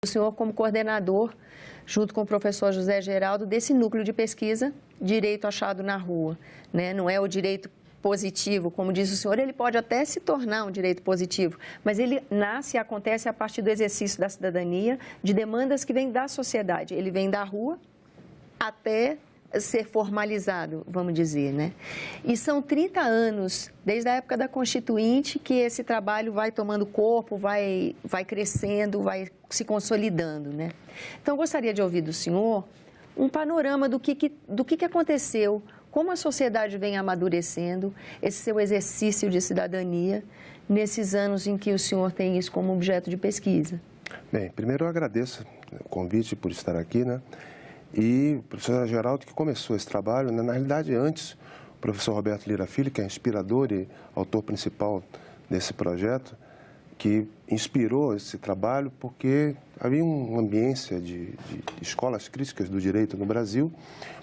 O senhor como coordenador, junto com o professor José Geraldo, desse núcleo de pesquisa, direito achado na rua, né? Não é o direito positivo, como diz o senhor, ele pode até se tornar um direito positivo, mas ele nasce e acontece a partir do exercício da cidadania, de demandas que vêm da sociedade. Ele vem da rua até ser formalizado, vamos dizer, né? E são 30 anos, desde a época da Constituinte, que esse trabalho vai tomando corpo, vai crescendo, vai se consolidando, né? Então, gostaria de ouvir do senhor um panorama do que aconteceu, como a sociedade vem amadurecendo esse seu exercício de cidadania nesses anos em que o senhor tem isso como objeto de pesquisa. Bem, primeiro eu agradeço o convite por estar aqui, né? E o professor Geraldo que começou esse trabalho, né? Na realidade, antes, o professor Roberto Lira Filho, que é inspirador e autor principal desse projeto, que inspirou esse trabalho porque havia uma ambiência de escolas críticas do direito no Brasil.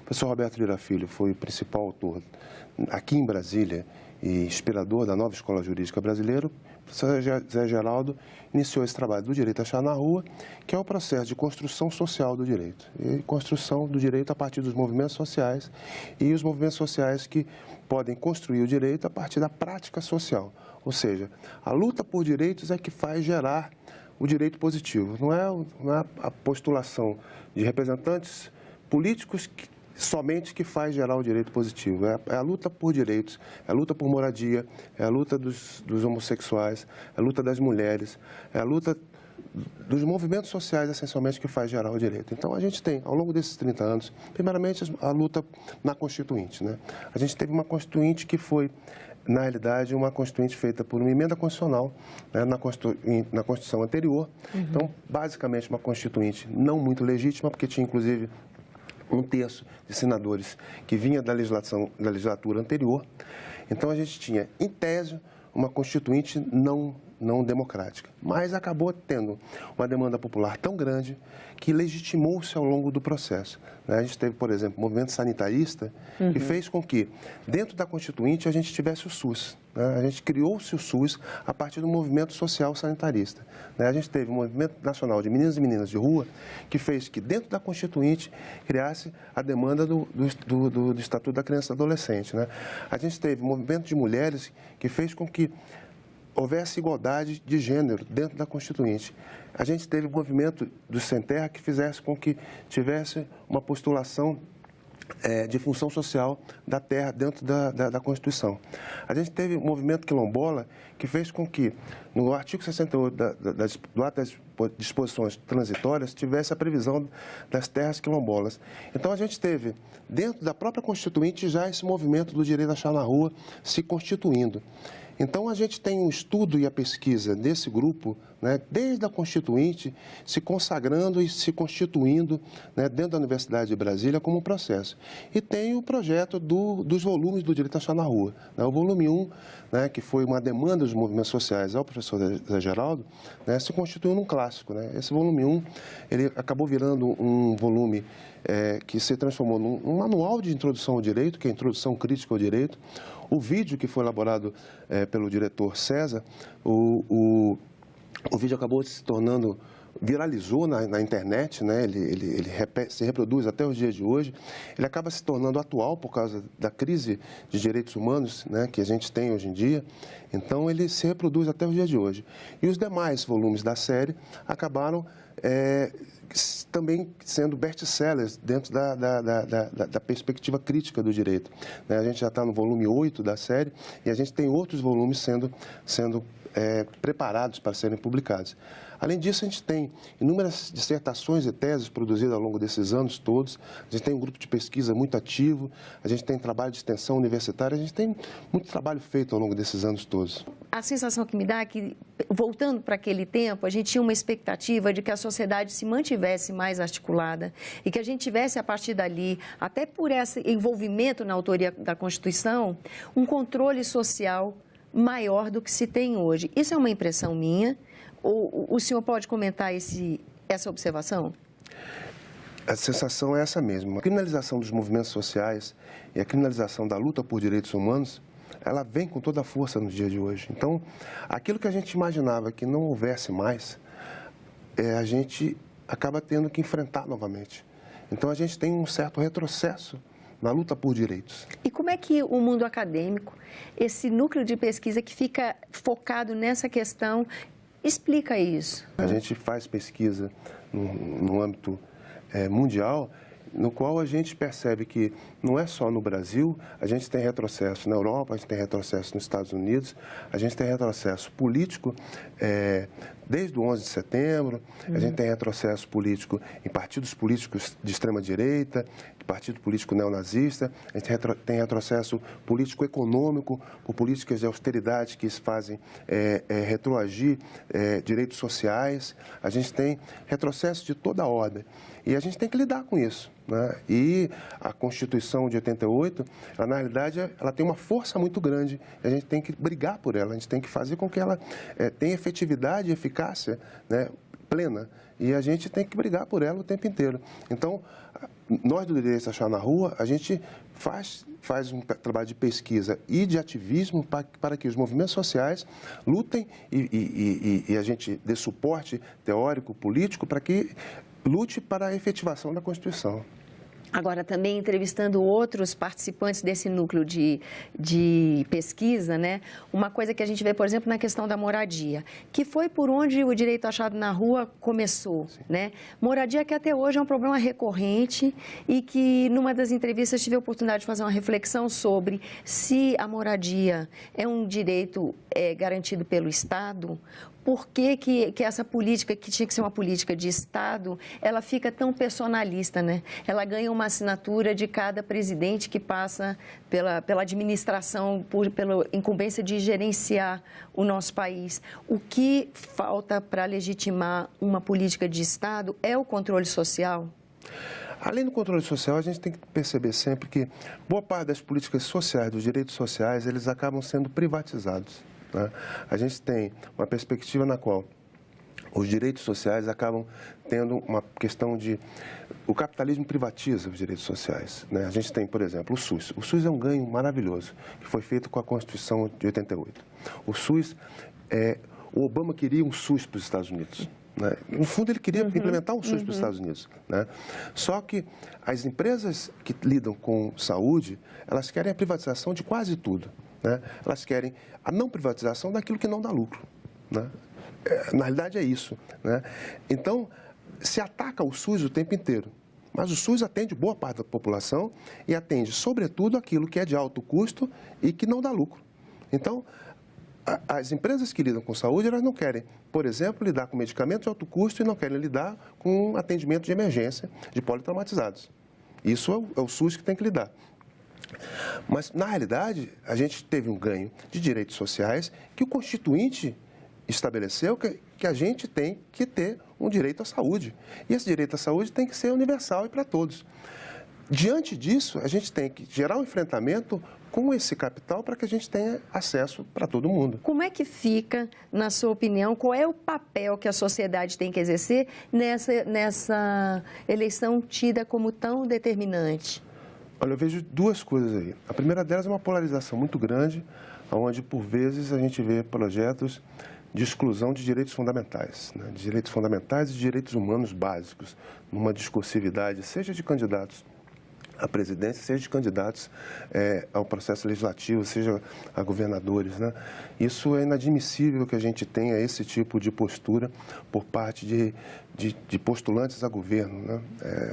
O professor Roberto Lira Filho foi o principal autor aqui em Brasília e inspirador da nova escola jurídica brasileira. O professor José Geraldo iniciou esse trabalho do direito achado na rua, que é o processo de construção social do direito. E construção do direito a partir dos movimentos sociais e os movimentos sociais que podem construir o direito a partir da prática social. Ou seja, a luta por direitos é que faz gerar o direito positivo. Não é a postulação de representantes políticos somente que faz gerar o direito positivo. É a luta por direitos, é a luta por moradia, é a luta dos homossexuais, é a luta das mulheres, é a luta dos movimentos sociais, essencialmente, que faz gerar o direito. Então, a gente tem, ao longo desses 30 anos, primeiramente, a luta na Constituinte, né? A gente teve uma Constituinte que foi, na realidade, uma Constituinte feita por uma emenda constitucional, né, na Constituição anterior. Então, basicamente, uma Constituinte não muito legítima, porque tinha, inclusive, um terço de senadores que vinha da legislatura anterior. Então, a gente tinha, em tese, uma Constituinte não democrática, mas acabou tendo uma demanda popular tão grande que legitimou-se ao longo do processo. A gente teve, por exemplo, o movimento sanitarista, que fez com que, dentro da Constituinte, a gente tivesse o SUS. A gente criou-se o SUS a partir do movimento social sanitarista. A gente teve o Movimento Nacional de Meninos e Meninas de Rua, que fez que, dentro da Constituinte, criasse a demanda do Estatuto da Criança e do Adolescente. A gente teve o movimento de mulheres, que fez com que houvesse igualdade de gênero dentro da Constituinte. A gente teve o movimento do Sem Terra que fizesse com que tivesse uma postulação de função social da terra dentro da Constituição. A gente teve o movimento quilombola que fez com que, no artigo 68 do ato das disposições transitórias, tivesse a previsão das terras quilombolas. Então, a gente teve, dentro da própria Constituinte, já esse movimento do direito a achar na rua se constituindo. Então, a gente tem um estudo e a pesquisa desse grupo, né, desde a Constituinte, se consagrando e se constituindo, né, dentro da Universidade de Brasília como um processo. E tem o projeto dos volumes do direito a achar na rua. O volume 1, né, que foi uma demanda dos movimentos sociais ao professor José Geraldo, né, se constituiu num clássico. Né? Esse volume 1, ele acabou virando um volume que se transformou num manual de introdução ao direito, que é a introdução crítica ao direito. O vídeo que foi elaborado pelo diretor César, o vídeo acabou se tornando, viralizou na internet, né? Ele se reproduz até os dias de hoje. Ele acaba se tornando atual por causa da crise de direitos humanos, né, que a gente tem hoje em dia. Então, ele se reproduz até os dias de hoje. E os demais volumes da série acabaram também sendo best-sellers dentro da perspectiva crítica do direito. A gente já está no volume 8 da série e a gente tem outros volumes sendo preparados para serem publicados. Além disso, a gente tem inúmeras dissertações e teses produzidas ao longo desses anos todos. A gente tem um grupo de pesquisa muito ativo, a gente tem trabalho de extensão universitária, a gente tem muito trabalho feito ao longo desses anos todos. A sensação que me dá é que, voltando para aquele tempo, a gente tinha uma expectativa de que a sociedade se mantivesse mais articulada e que a gente tivesse, a partir dali, até por esse envolvimento na autoria da Constituição, um controle social maior do que se tem hoje. Isso é uma impressão minha? Ou o senhor pode comentar essa observação? A sensação é essa mesma. A criminalização dos movimentos sociais e a criminalização da luta por direitos humanos, ela vem com toda a força no dia de hoje. Então, aquilo que a gente imaginava que não houvesse mais, a gente acaba tendo que enfrentar novamente. Então, a gente tem um certo retrocesso na luta por direitos. E como é que o mundo acadêmico, esse núcleo de pesquisa que fica focado nessa questão, explica isso? A gente faz pesquisa no âmbito mundial, no qual a gente percebe que não é só no Brasil, a gente tem retrocesso na Europa, a gente tem retrocesso nos Estados Unidos, a gente tem retrocesso político desde o 11 de setembro, a gente tem retrocesso político em partidos políticos de extrema-direita, partido político neonazista, a gente tem retrocesso político-econômico, por políticas de austeridade que fazem retroagir direitos sociais, a gente tem retrocesso de toda a ordem. E a gente tem que lidar com isso, né? E a Constituição de 88, ela, na realidade, ela tem uma força muito grande. A gente tem que brigar por ela, a gente tem que fazer com que ela tenha efetividade e eficácia, né, plena. E a gente tem que brigar por ela o tempo inteiro. Então, nós do Direito a Chá na Rua, a gente faz um trabalho de pesquisa e de ativismo para que os movimentos sociais lutem e a gente dê suporte teórico, político, para que lute para a efetivação da Constituição. Agora, também entrevistando outros participantes desse núcleo de pesquisa, né? Uma coisa que a gente vê, por exemplo, na questão da moradia, que foi por onde o direito achado na rua começou, né? Moradia que até hoje é um problema recorrente e que, numa das entrevistas, tive a oportunidade de fazer uma reflexão sobre se a moradia é um direito garantido pelo Estado. Por que essa política, que tinha que ser uma política de Estado, ela fica tão personalista, né? Ela ganha uma assinatura de cada presidente que passa pela administração, pela incumbência de gerenciar o nosso país. O que falta para legitimar uma política de Estado é o controle social? Além do controle social, a gente tem que perceber sempre que boa parte das políticas sociais, dos direitos sociais, eles acabam sendo privatizados. A gente tem uma perspectiva na qual os direitos sociais acabam tendo uma questão de... O capitalismo privatiza os direitos sociais, né? A gente tem, por exemplo, o SUS. O SUS é um ganho maravilhoso, que foi feito com a Constituição de 88. O SUS, o Obama queria um SUS para os Estados Unidos, né? No fundo, ele queria implementar um SUS para os Estados Unidos, né? Só que as empresas que lidam com saúde, elas querem a privatização de quase tudo, né? Elas querem a não privatização daquilo que não dá lucro, né? Na realidade é isso, né? Então, se ataca o SUS o tempo inteiro, mas o SUS atende boa parte da população e atende, sobretudo, aquilo que é de alto custo e que não dá lucro. Então, as empresas que lidam com saúde, elas não querem, por exemplo, lidar com medicamentos de alto custo e não querem lidar com atendimento de emergência de politraumatizados. Isso é o SUS que tem que lidar. Mas, na realidade, a gente teve um ganho de direitos sociais que o Constituinte estabeleceu que a gente tem que ter um direito à saúde. E esse direito à saúde tem que ser universal e para todos. Diante disso, a gente tem que gerar um enfrentamento com esse capital para que a gente tenha acesso para todo mundo. Como é que fica, na sua opinião, qual é o papel que a sociedade tem que exercer nessa eleição tida como tão determinante? Olha, eu vejo duas coisas aí. A primeira delas é uma polarização muito grande, onde, por vezes, a gente vê projetos de exclusão de direitos fundamentais, né? De direitos fundamentais e de direitos humanos básicos, numa discursividade, seja de candidatos à presidência, seja de candidatos ao processo legislativo, seja a governadores, né? Isso é inadmissível que a gente tenha esse tipo de postura por parte de postulantes a governo, né?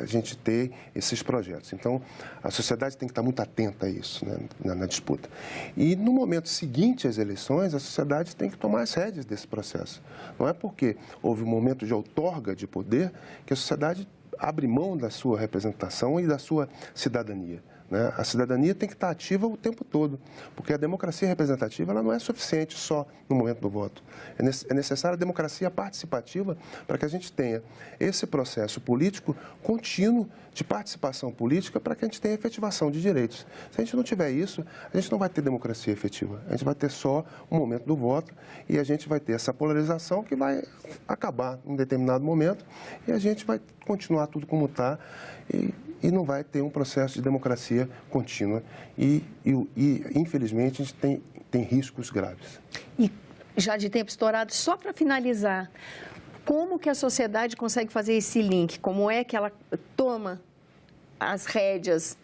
A gente ter esses projetos. Então, a sociedade tem que estar muito atenta a isso, né, na disputa. E no momento seguinte às eleições, a sociedade tem que tomar as rédeas desse processo. Não é porque houve um momento de outorga de poder que a sociedade abre mão da sua representação e da sua cidadania, né? A cidadania tem que estar ativa o tempo todo, porque a democracia representativa ela não é suficiente só no momento do voto. É necessária a democracia participativa para que a gente tenha esse processo político contínuo de participação política para que a gente tenha efetivação de direitos. Se a gente não tiver isso, a gente não vai ter democracia efetiva. A gente vai ter só o momento do voto e a gente vai ter essa polarização que vai acabar em um determinado momento e a gente vai continuar tudo como está e não vai ter um processo de democracia contínua e infelizmente, a gente tem riscos graves. E já de tempo estourado, só para finalizar, Como que a sociedade consegue fazer esse link? Como é que ela toma as rédeas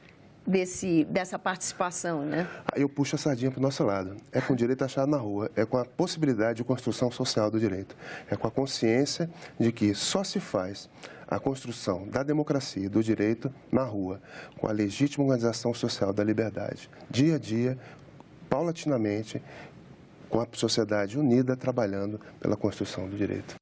dessa participação, né? Aí eu puxo a sardinha para o nosso lado. É com o direito achado na rua, é com a possibilidade de construção social do direito, é com a consciência de que só se faz a construção da democracia e do direito na rua, com a legítima organização social da liberdade, dia a dia, paulatinamente, com a sociedade unida trabalhando pela construção do direito.